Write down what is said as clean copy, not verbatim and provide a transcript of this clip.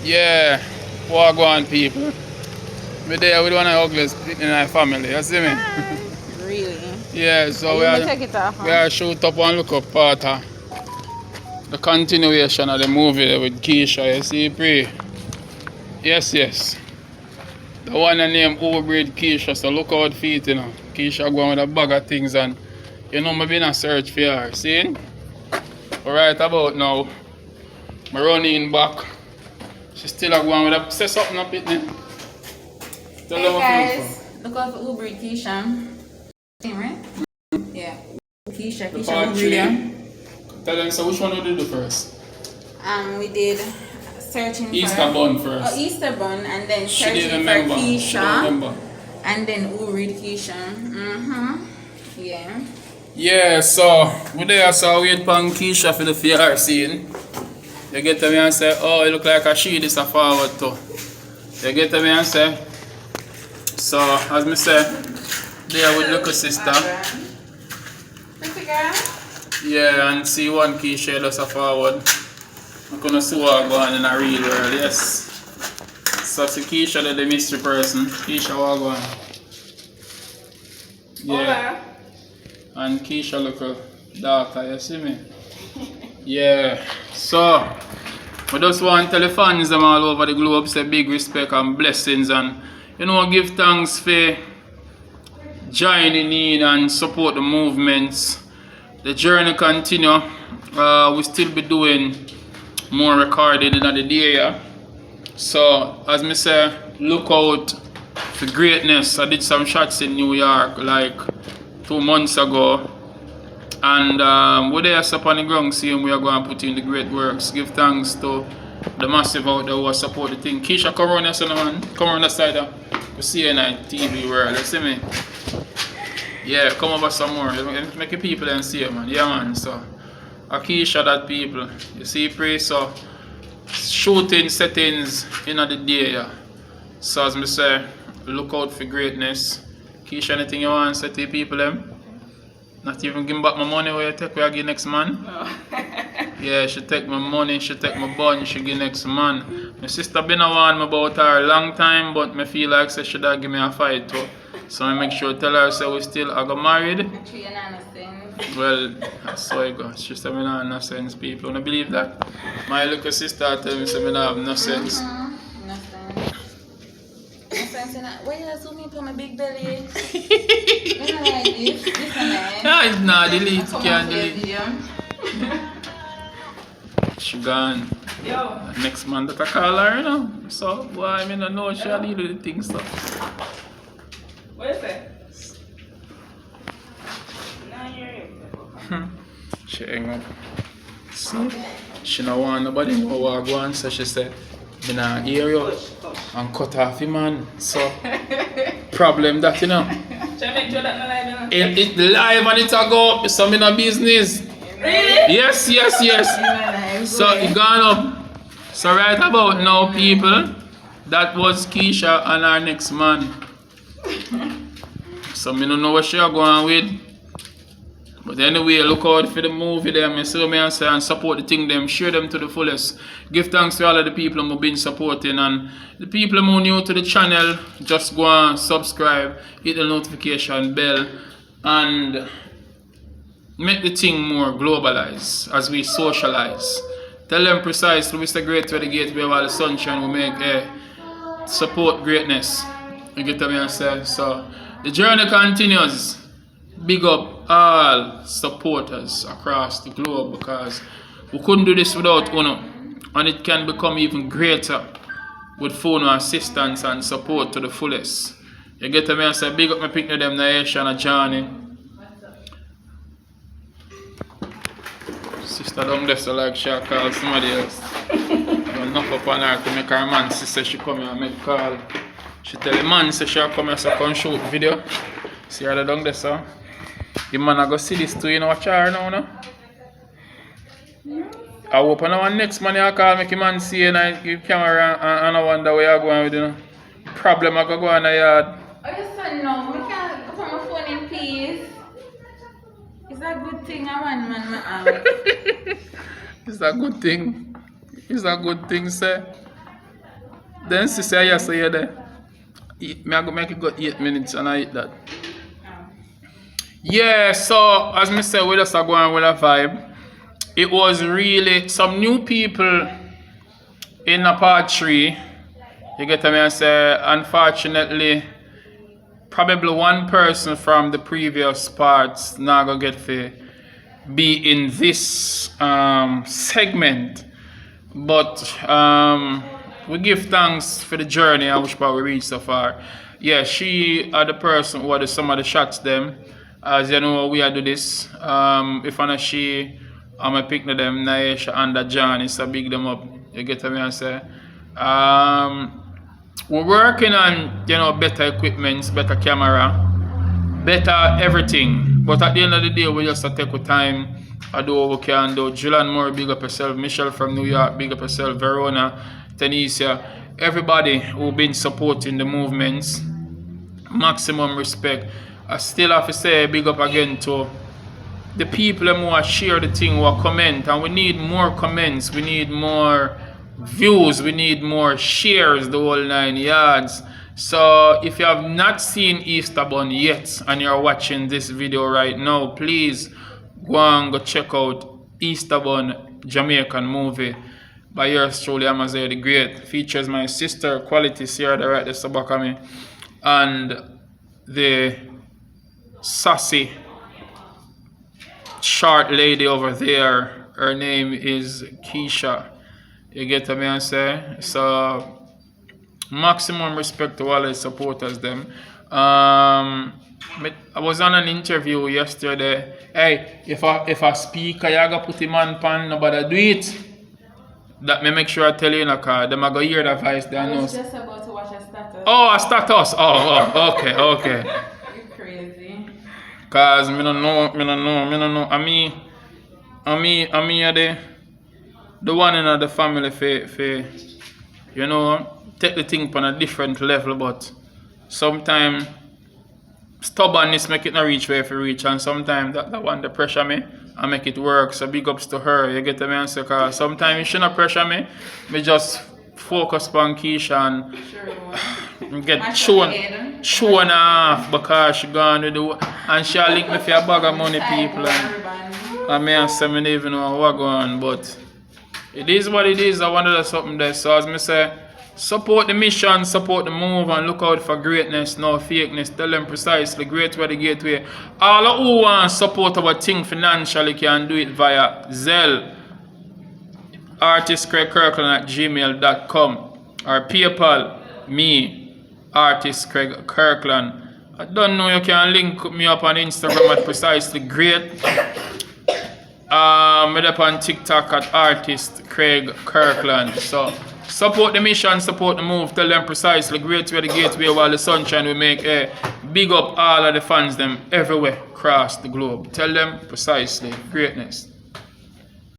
Yeah, walk on people. We there with one of the ugliest in our family, you see me? Really? Yeah, Are so you gonna take it off, we huh? are shoot up and look up part of the continuation of the movie with Keisha, you see, Pre? Yes, yes. The one named Overbreed Keisha, so look out for it, you know. Keisha going with a bag of things and you know me been a search for her, see? But right about now, I'm running back. She still a going with a say something up it now. Tell Hey them what you look guys, for. look out for Uber Keisha. Same, right? Yeah. Keisha, The Keisha part Uber there. 3. Tell them so which one would you do first? We did searching Easter for bun first. Easter bun, and then She didn't searching for remember. She don't Keisha, remember. and then Uber Keisha. Yeah. Yeah, so we there so wait for Keisha for the VR scene. You get to me and say, oh, it look like a she this a forward too. You get to me and say, so as me say, there with little sister. Pretty girl. Yeah, and see one Keisha does a forward. I'm gonna see what going on in a real world, yes. So see Keisha the mystery person. Keisha what going on. Yeah. And Keisha look a daughter, you see me? Yeah. So I just want to tell the fans them all over the globe say big respect and blessings and you know give thanks for joining in and support the movements. The journey continue. We still be doing more recording in the day. Yeah? So as me say, look out for greatness. I did some shots in New York like 2 months ago. And we're there up on the ground seeing we are going to put in the great works. Give thanks to the massive out there who support the thing. Keisha, come on, man. Come on the side of the CNN TV world. You see me? Yeah, come over some more. Make the people and see it, man. Yeah, man. So, Keisha, that people. You see, pray so. Shooting settings in the day, yeah. So, as me say, look out for greatness. Keisha, anything you want to say to the people, them? Not even give back my money where you take where I give next man. Oh. Yeah, she take my money, she take my bun, she give next man. My sister been a warn me about her a long time, but me feel like she should have give me a fight too. So I make sure tell her say we still are married. Well, that's how it goes. She said me not have no sense, people. Don't believe that. My little sister tell me say me not have no sense. No sense in that. Why you zoom in for my big belly? You know like this? This one like. No, it's not delete. Come Can't on, delete. video. She gone. Yo. Next man that I call her, you know. So, boy, I mean, I know she'll deal with the things, so. What is it? She hang up. See? She don't want nobody know what I go on, so she said, I not hear you and cut off him, man. So, problem that, you know. Should I make sure that my live It's live and it's a go up, so me no business. Really? Yes, yes, yes. So, it gone up. So, right about now, people, that was Keisha and our next man. So, me don't know what she are going with. But anyway, look out for the movie them, you see me and say, and support the thing them, share them to the fullest. Give thanks to all of the people who have been supporting and the people who are new to the channel, just go and subscribe, hit the notification bell and make the thing more globalized as we socialize. Tell them precisely, Mr. Great to the gate where all the sunshine will make support greatness. You get what I say? So the journey continues. Big up all supporters across the globe because we couldn't do this without Uno, and it can become even greater with phone assistance and support to the fullest. You get me and say big up my picnic them Naisha and Johnny. Sister down there so like she call somebody else. Enough up on her to make her man sister she come here and make call. She tell the man say she come here so come shoot video. See her down there so. The man I go see this too, you know, watch her now, no? I hope I know next man I call make him man see and I give camera and I wonder where you're going with, you know. Problem I go in the yard. Oh, your son no, we can't put my phone in peace. It's a good thing I want man out. It's a good thing. It's a good thing, sir. Then she say yes, so you're there. Me I go make it go 8 minutes and I eat that. Yeah, so as me said, we just are going with a vibe. It was really some new people in a part 3. You get me and say, unfortunately, probably one person from the previous parts not gonna get to be in this segment. But we give thanks for the journey I wish we reached so far. Yeah, she are the person who had some of the shots them. As you know, we are do this. If I know she, I'm a pick them, Naisha and John, it's a big them up. You get me and say. We're working on, you know, better equipment, better camera, better everything. But at the end of the day, we just take our time and do what we can do. Julian Moore, big up yourself. Michelle from New York, big up yourself. Verona, Tanisha, everybody who been supporting the movements. Maximum respect. I still have to say big up again to the people who share the thing, who comment. And we need more comments. We need more views, we need more shares, the whole 9 yards. So if you have not seen Easter Bun yet and you're watching this video right now, please go and go check out Easter Bun Jamaican movie by yours truly, Amazon the Great. Features my sister Quali-Tee Sierra right there so back of me, and the sassy short lady over there. Her name is Keisha. You get me and say? So maximum respect to all the supporters them. I was on an interview yesterday. Hey, if I speak, I gotta put him on pan, nobody do it. That me make sure I tell you in a car. Them I go hear the voice. I was just about to watch a status. Oh, a status. Oh, okay. You're crazy. Cause me don't know. I mean, the one in the family for you know, take the thing on a different level, but sometimes stubbornness make it not reach where if you reach, and sometimes that one the pressure me and make it work. So big ups to her, you get me answer, cause sometimes you shouldn't pressure me just focus on Keisha and get shown off because she gone to do and she'll link me for a bag of money people and me and say me don't even know what going on, but it is what it is. I want to do something there. So as me say, support the mission, support the move, and look out for greatness, no fakeness. Tell them precisely, great way the gateway. All who want support our thing financially can do it via Zelle, artistcraigkirkland@gmail.com, or PayPal, me, Artist Craig Kirkland. I don't know, you can link me up on Instagram at precisely great. I'm up on TikTok at Artist Craig Kirkland. So support the mission, support the move. Tell them precisely great way the gateway while the sunshine will make a big up all of the fans them everywhere across the globe. Tell them precisely greatness.